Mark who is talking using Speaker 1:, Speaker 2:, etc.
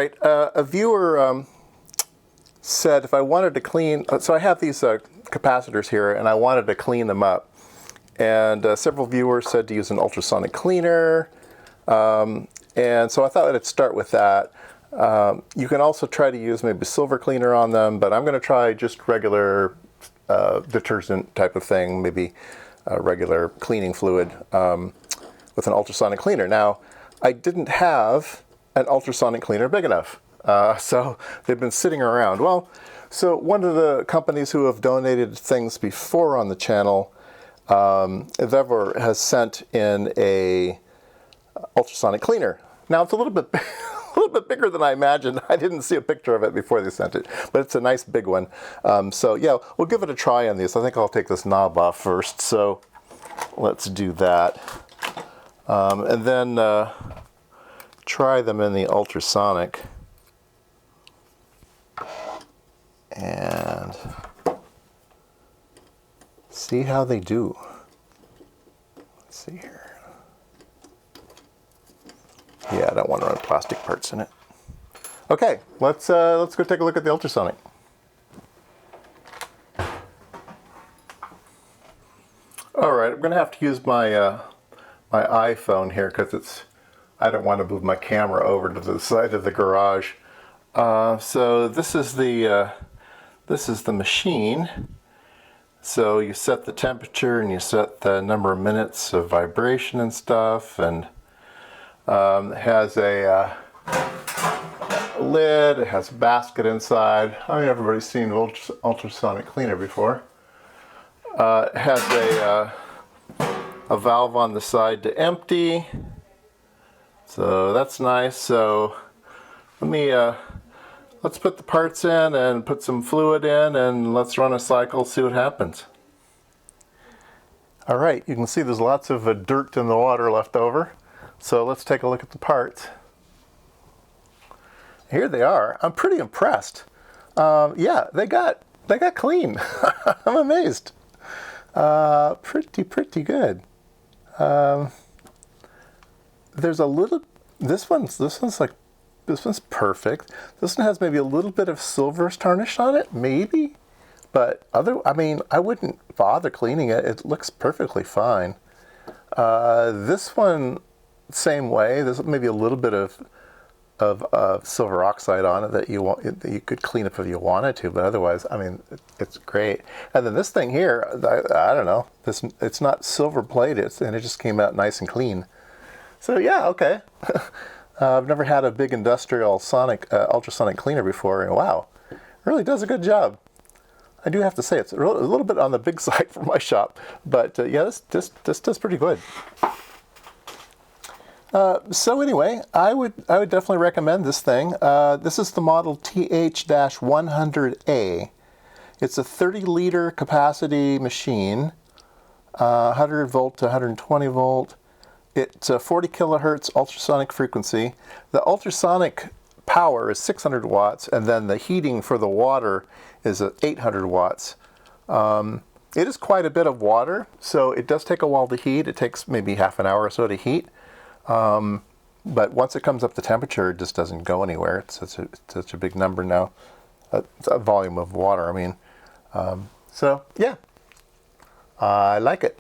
Speaker 1: right, a viewer said if I wanted to clean, so I have these capacitors here and I wanted to clean them up. And several viewers said to use an ultrasonic cleaner. And so I thought I'd start with that. You can also try to use maybe silver cleaner on them, but I'm going to try just regular detergent type of thing, maybe regular cleaning fluid with an ultrasonic cleaner. Now, I didn't have an ultrasonic cleaner big enough, so they've been sitting around. Well, so one of the companies who have donated things before on the channel, Vevor, has sent in a ultrasonic cleaner. Now it's a little bit bigger than I imagined. I didn't see a picture of it before they sent it, but it's a nice big one. So yeah, we'll give it a try on these. I think I'll take this knob off first. So let's do that, and then try them in the ultrasonic. And see how they do. Let's see here. Yeah, I don't want to run plastic parts in it. Okay, let's go take a look at the ultrasonic. All right, I'm going to have to use my my iPhone here because I don't want to move my camera over to the side of the garage. So this is the machine. So you set the temperature and you set the number of minutes of vibration and stuff, and it has a lid, it has a basket inside. I mean, everybody's seen an ultrasonic cleaner before. It has a valve on the side to empty. So that's nice. So let's put the parts in and put some fluid in and let's run a cycle, see what happens. All right, you can see there's lots of dirt in the water left over. So let's take a look at the parts. Here they are. I'm pretty impressed. Yeah, they got clean. I'm amazed. Pretty good. There's a little. This one's perfect. This one has maybe a little bit of silver tarnish on it, maybe. But I mean, I wouldn't bother cleaning it. It looks perfectly fine. This one, same way. There's maybe a little bit of silver oxide on it that you could clean up if you wanted to, but otherwise, I mean, it's great. And then this thing here, I don't know. It's not silver plated, and it just came out nice and clean. So yeah, okay. I've never had a big industrial ultrasonic cleaner before, and wow, it really does a good job. I do have to say it's a little bit on the big side for my shop, but yeah, this does pretty good. So anyway, I would definitely recommend this thing. This is the model TH-100A. It's a 30-liter capacity machine, 100 volt to 120 volt. It's a 40 kilohertz ultrasonic frequency. The ultrasonic power is 600 watts, and then the heating for the water is at 800 watts. It is quite a bit of water, so it does take a while to heat. It takes maybe half an hour or so to heat. But once it comes up to temperature, it just doesn't go anywhere. It's such a big number now. It's a volume of water, I mean. So, yeah, I like it.